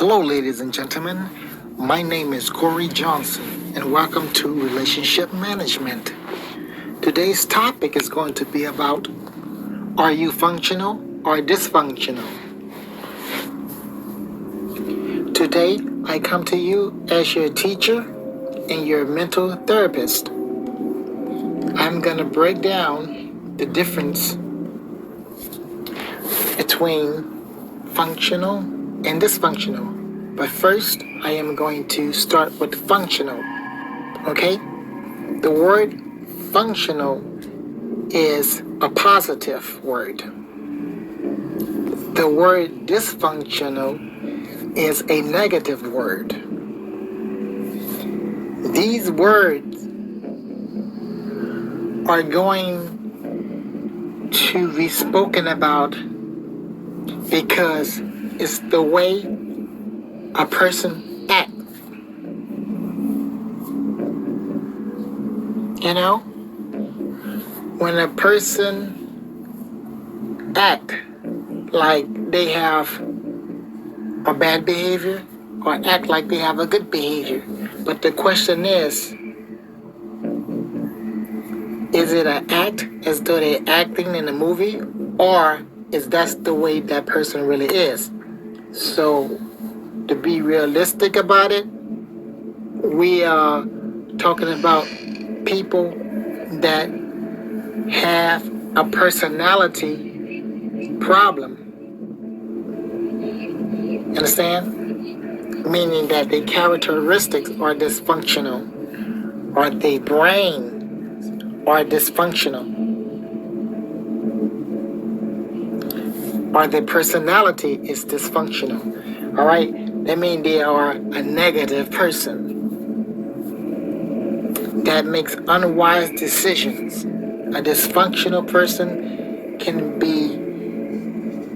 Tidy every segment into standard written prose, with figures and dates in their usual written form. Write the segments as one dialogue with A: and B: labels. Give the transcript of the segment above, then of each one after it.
A: Hello, ladies and gentlemen. My name is Corey Johnson, and welcome to Relationship Management. Today's topic is going to be about, are you functional or dysfunctional? Today, I come to you as your teacher and your mental therapist. I'm going to break down the difference between functional and dysfunctional. But first, I am going to start with functional. Okay? The word functional is a positive word. The word dysfunctional is a negative word. These words are going to be spoken about because it's the way a person acts. You know, when a person act like they have a bad behavior or act like they have a good behavior, but the question is it an act as though they're acting in a movie, or is that the way that person really is? So, to be realistic about it, we are talking about people that have a personality problem. Understand? Meaning that their characteristics are dysfunctional, or their brain are dysfunctional, or their personality is dysfunctional. All right? That means they are a negative person that makes unwise decisions. A dysfunctional person can be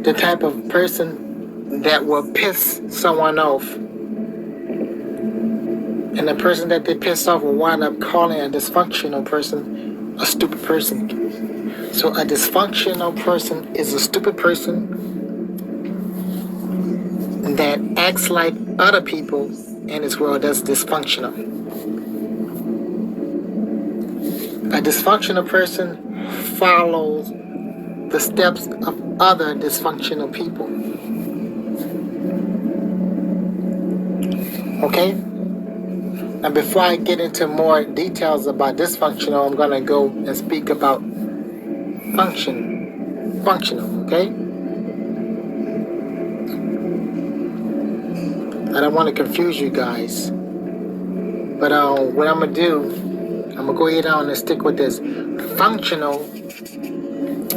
A: the type of person that will piss someone off. And the person that they piss off will wind up calling a dysfunctional person a stupid person. So a dysfunctional person is a stupid person that acts like other people in this world that's dysfunctional. A dysfunctional person follows the steps of other dysfunctional people. Okay? Now before I get into more details about dysfunctional, I'm going to go and speak about functional, okay? I don't want to confuse you guys. But what I'm going to do, I'm going to go ahead on and stick with this. Functional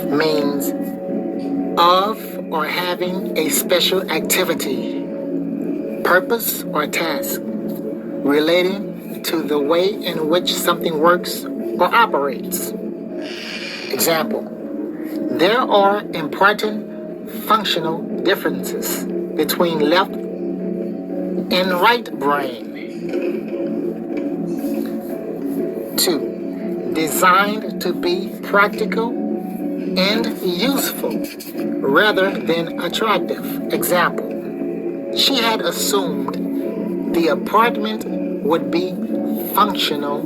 A: means of or having a special activity, purpose, or task relating to the way in which something works or operates. Example, there are important functional differences between left and right brain. 2. Designed to be practical and useful rather than attractive. Example, she had assumed the apartment would be functional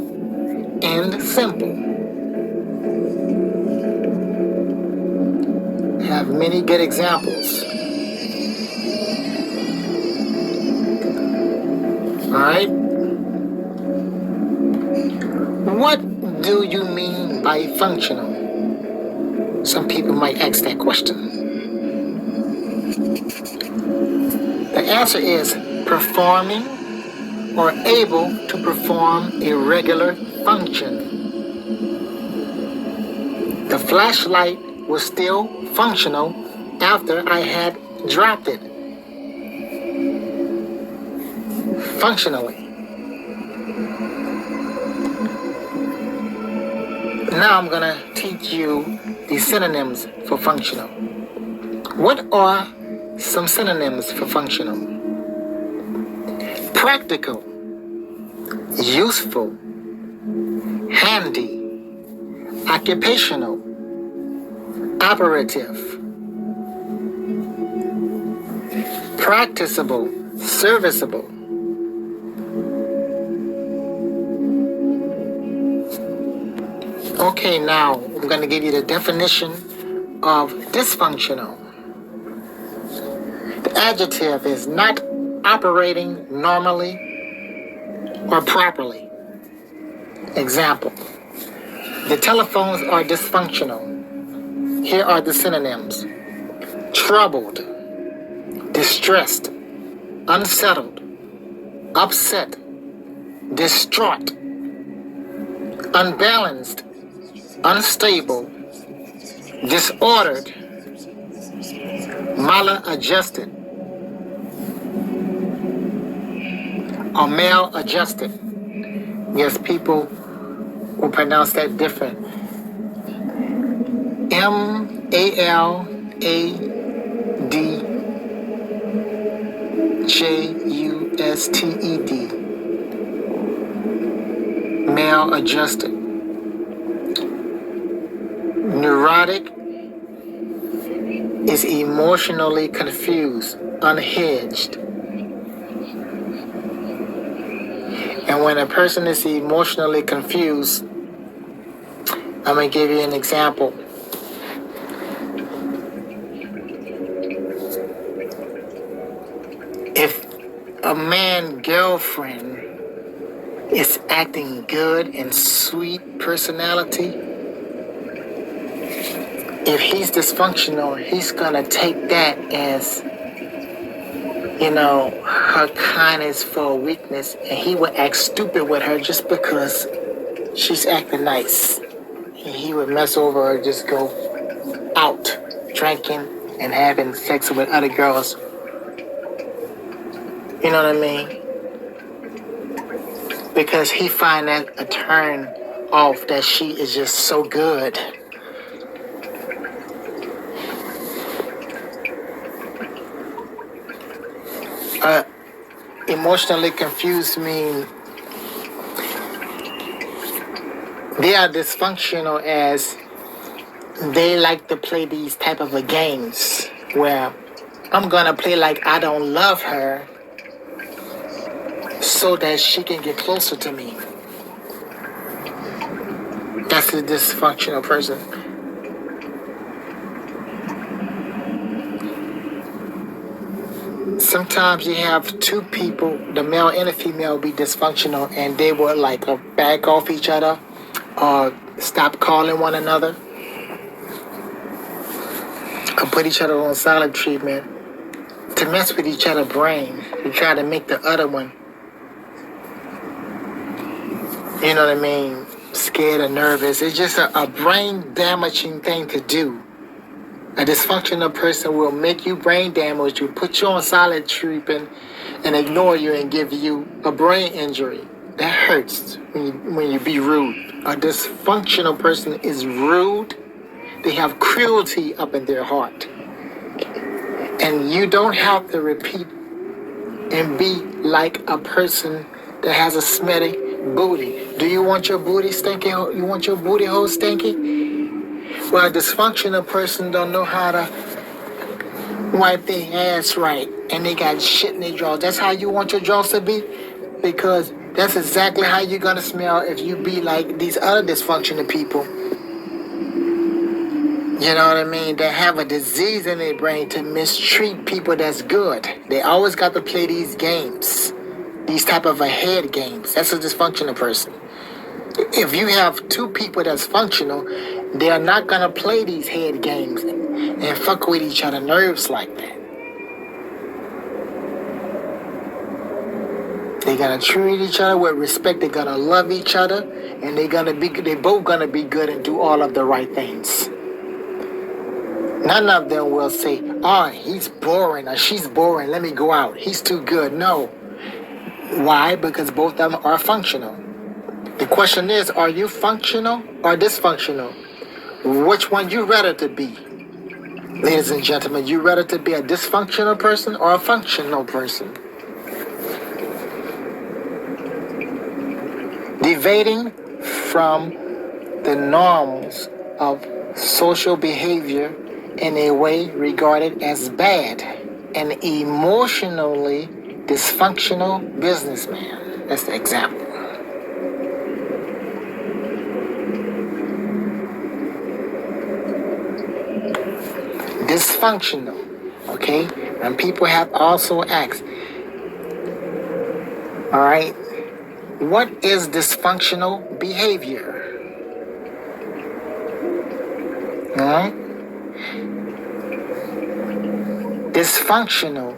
A: and simple. I have many good examples. Alright? What do you mean by functional? Some people might ask that question. The answer is performing or able to perform a regular function. The flashlight was still functional after I had dropped it. Functionally. Now I'm going to teach you the synonyms for functional. What are some synonyms for functional? Practical, useful, handy, occupational, operative, practicable, serviceable. Okay, now I'm going to give you the definition of dysfunctional. The adjective is not operating normally or properly. Example, the telephones are dysfunctional. Here are the synonyms: troubled, distressed, unsettled, upset, distraught, unbalanced, unstable, disordered, maladjusted, or maladjusted. Yes, people will pronounce that different. maladjusted. Maladjusted. Neurotic is emotionally confused, unhinged. And when a person is emotionally confused, I'm going to give you an example. If a man's girlfriend is acting good and sweet personality, if he's dysfunctional, he's going to take that as, her kindness for a weakness, and he would act stupid with her just because she's acting nice. And he would mess over her, just go out drinking and having sex with other girls. You know what I mean? Because he find that a turn off that she is just so good. Emotionally confused mean they are dysfunctional as they like to play these type of games where I'm gonna play like I don't love her so that she can get closer to me. That's a dysfunctional person. Sometimes you have two people, the male and the female, be dysfunctional, and they will like back off each other or stop calling one another or put each other on silent treatment to mess with each other's brain, to try to make the other one, you know what I mean, scared or nervous. It's just a brain damaging thing to do. A dysfunctional person will make you brain damage, will put you on silent treatment and ignore you and give you a brain injury. That hurts when you be rude. A dysfunctional person is rude. They have cruelty up in their heart. And you don't have to repeat and be like a person that has a smelly booty. Do you want your booty stinky? You want your booty hole stinky? Well, a dysfunctional person don't know how to wipe their ass right, and they got shit in their drawers. That's how you want your drawers to be? Because that's exactly how you're going to smell if you be like these other dysfunctional people. You know what I mean? They have a disease in their brain to mistreat people that's good. They always got to play these games, these type of head games. That's a dysfunctional person. If you have two people that's functional, they are not going to play these head games and fuck with each other's nerves like that. They're going to treat each other with respect. They're going to love each other, and they both going to be good and do all of the right things. None of them will say, oh, he's boring or she's boring, let me go out. He's too good. No. Why? Because both of them are functional. The question is, are you functional or dysfunctional? Which one you rather to be? Ladies and gentlemen, you rather to be a dysfunctional person or a functional person? Deviating from the norms of social behavior in a way regarded as bad and emotionally dysfunctional businessman. That's the example. Dysfunctional. Okay? And people have also asked, all right, what is dysfunctional behavior? All right? Dysfunctional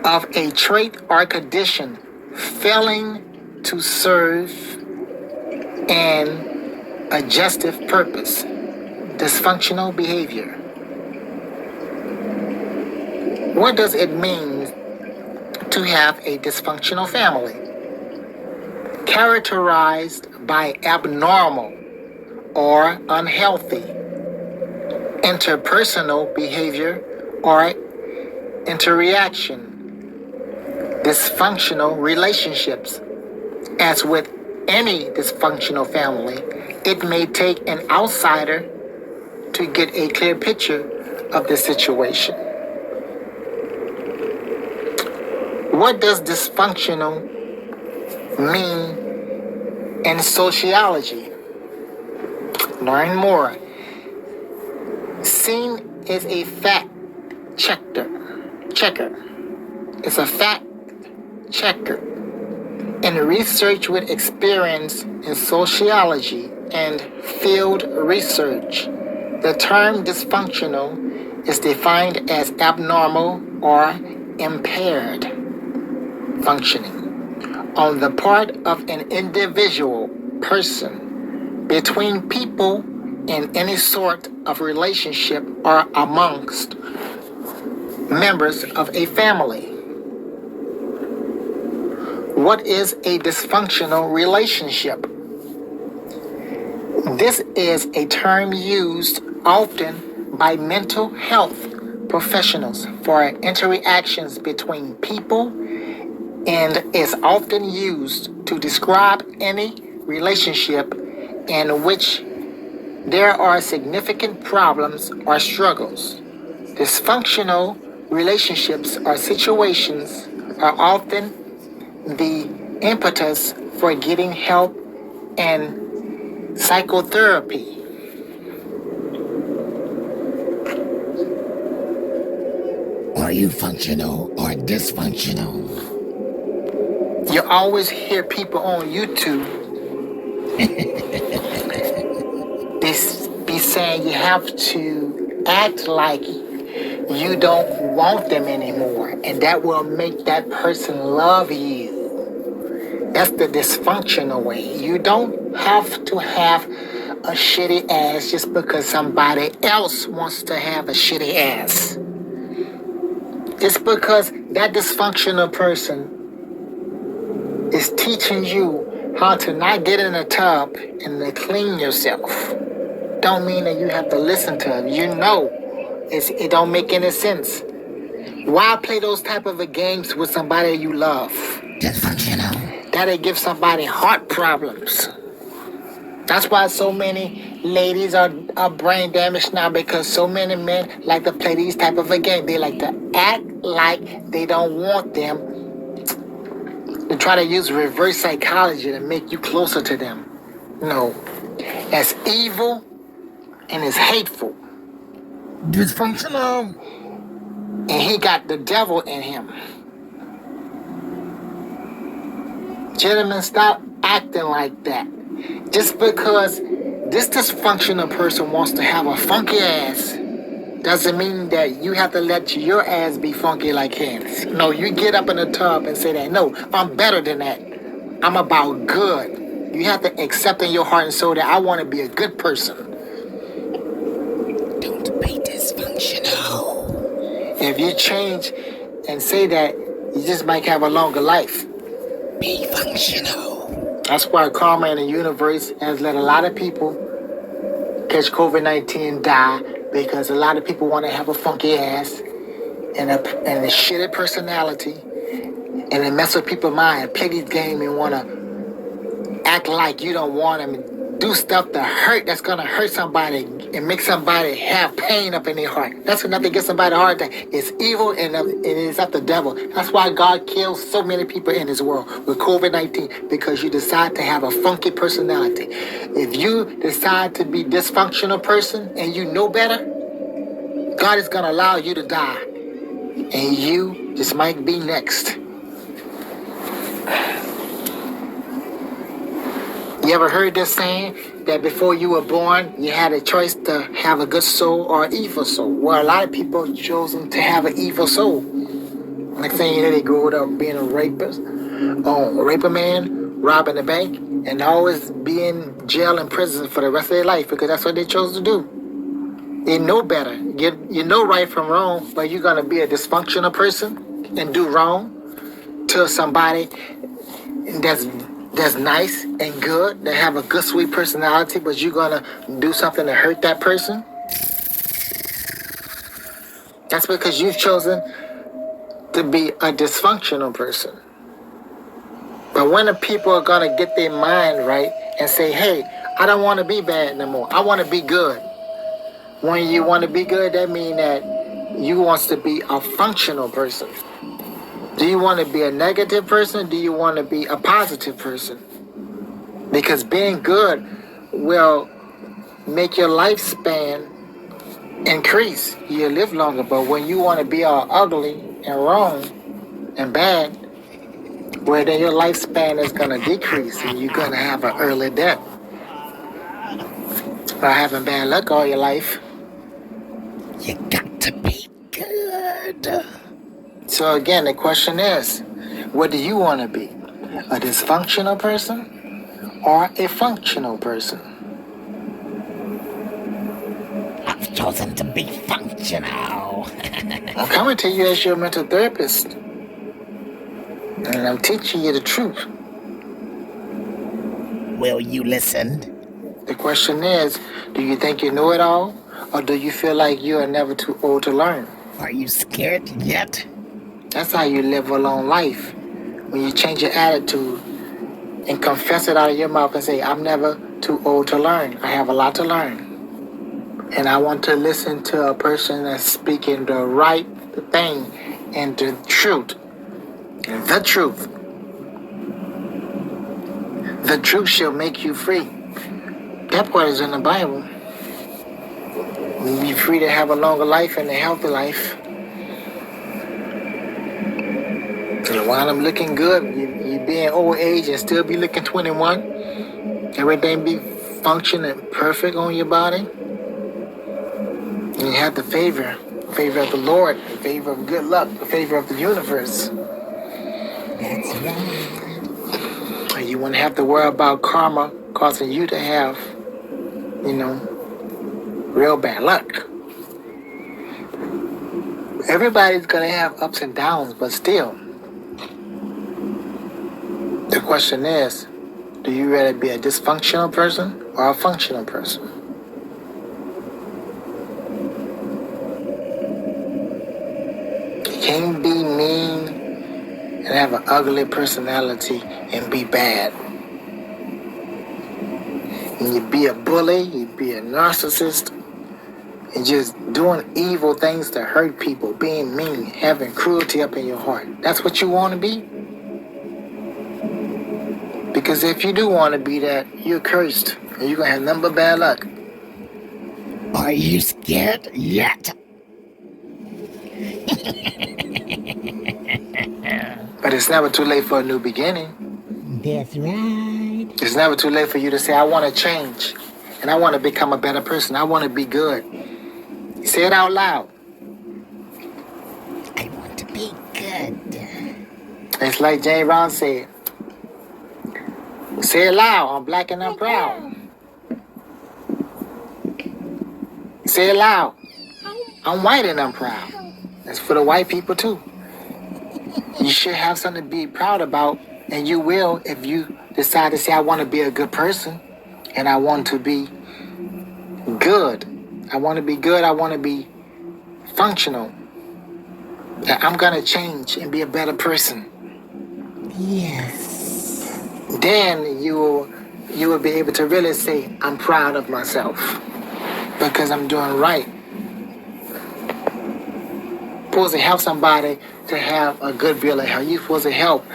A: of a trait or condition failing to serve an adjustive purpose. Dysfunctional behavior. What does it mean to have a dysfunctional family? Characterized by abnormal or unhealthy interpersonal behavior or interaction. Dysfunctional relationships. As with any dysfunctional family, it may take an outsider to get a clear picture of the situation. What does dysfunctional mean in sociology? Learn more. Seen is a fact checker. It's a fact checker. In research with experience in sociology and field research, the term dysfunctional is defined as abnormal or impaired functioning on the part of an individual person, between people in any sort of relationship, or amongst members of a family. What is a dysfunctional relationship? This is a term used often by mental health professionals for interactions between people and is often used to describe any relationship in which there are significant problems or struggles. Dysfunctional relationships or situations are often the impetus for getting help and psychotherapy.
B: Are you functional or dysfunctional?
A: You always hear people on YouTube, they be saying you have to act like you don't want them anymore, and that will make that person love you. That's the dysfunctional way. You don't have to have a shitty ass just because somebody else wants to have a shitty ass. It's because that dysfunctional person is teaching you how to not get in a tub and to clean yourself. Don't mean that you have to listen to them. You know, it don't make any sense. Why play those type of games with somebody you love?
B: Dysfunctional.
A: That'll give somebody heart problems. That's why so many ladies are brain damaged now, because so many men like to play these type of a game. They like to act like they don't want them. They try to use reverse psychology to make you closer to them. No, that's evil and it's hateful.
B: Dysfunctional.
A: And he got the devil in him. Gentlemen, stop acting like that. Just because this dysfunctional person wants to have a funky ass doesn't mean that you have to let your ass be funky like his. No, you get up in the tub and say that, no, I'm better than that. I'm about good. You have to accept in your heart and soul that I want to be a good person.
B: Don't be dysfunctional.
A: If you change and say that, you just might have a longer life.
B: Be functional.
A: That's why karma in the universe has let a lot of people catch COVID-19 and die, because a lot of people want to have a funky ass and a shitty personality, and they mess with people's mind, play these games and want to act like you don't want them, and do stuff to hurt, that's going to hurt somebody, and make somebody have pain up in their heart. That's enough to get somebody a heart attack. It's evil and it is of the devil. That's why God kills so many people in this world with COVID-19, because you decide to have a funky personality. If you decide to be a dysfunctional person and you know better, God is going to allow you to die. And you just might be next. You ever heard this saying that before you were born, you had a choice to have a good soul or an evil soul? Well, a lot of people chosen to have an evil soul. Next thing you know, they grow up being a rapist, rape a man, robbing a bank, and always be in jail and prison for the rest of their life because that's what they chose to do. They know better. You know right from wrong, but you're gonna be a dysfunctional person and do wrong to somebody that's nice and good, that have a good sweet personality, but you're gonna do something to hurt that person. That's because you've chosen to be a dysfunctional person. But when the people are gonna get their mind right and say, hey, I don't want to be bad no more, I want to be good. When you want to be good, that means that you want to be a functional person. Do you want to be a negative person? Do you want to be a positive person? Because being good will make your lifespan increase. You live longer. But when you want to be all ugly and wrong and bad, well, then your lifespan is going to decrease and you're going to have an early death. By having bad luck all your life.
B: You got to be good.
A: So again, the question is, what do you want to be? A dysfunctional person or a functional person?
B: I've chosen to be functional.
A: I'm coming to you as your mental therapist. And I'm teaching you the truth.
B: Will you listen?
A: The question is, do you think you know it all? Or do you feel like you are never too old to learn?
B: Are you scared yet?
A: That's how you live a long life. When you change your attitude and confess it out of your mouth and say, I'm never too old to learn. I have a lot to learn. And I want to listen to a person that's speaking the right thing and the truth. The truth. The truth shall make you free. That part is in the Bible. You'll be free to have a longer life and a healthy life. And while I'm looking good, you be in old age and still be looking 21. Everything be functioning perfect on your body. And you have the favor of the Lord, the favor of good luck, the favor of the universe.
B: That's right.
A: And you wouldn't have to worry about karma causing you to have, real bad luck. Everybody's gonna have ups and downs, but still, the question is, do you rather be a dysfunctional person or a functional person? You can't be mean and have an ugly personality and be bad. And you be a bully, you be a narcissist, and just doing evil things to hurt people, being mean, having cruelty up in your heart. That's what you want to be? Because if you do want to be that, you're cursed. And you're going to have nothing but bad luck.
B: Are you scared yet?
A: But it's never too late for a new beginning.
B: That's right.
A: It's never too late for you to say, I want to change. And I want to become a better person. I want to be good. Say it out loud.
B: I want to be good.
A: It's like James Brown said. Say it loud. I'm black and I'm proud. Say it loud. I'm white and I'm proud. That's for the white people too. You should have something to be proud about, and you will if you decide to say, I want to be a good person, and I want to be good. I want to be good. I want to be functional. I'm going to change and be a better person.
B: Yes.
A: Then you will be able to really say, I'm proud of myself. because I'm doing right. Supposed to help somebody to have a good bill of health. You're supposed to help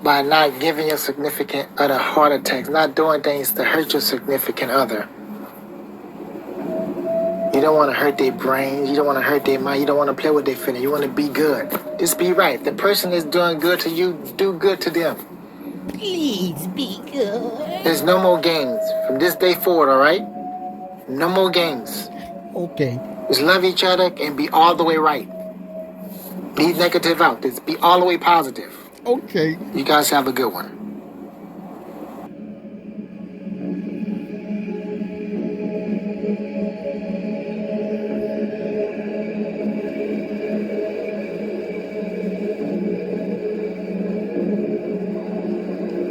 A: by not giving your significant other heart attacks, not doing things to hurt your significant other. You don't want to hurt their brains. You don't want to hurt their mind. You don't want to play with their feelings. You want to be good. Just be right. The person is doing good to you, do good to them.
B: Please be good.
A: There's no more games from this day forward, all right? No more games.
B: Okay.
A: Just love each other and be all the way right. Leave negative out. Just be all the way positive.
B: Okay.
A: You guys have a good one.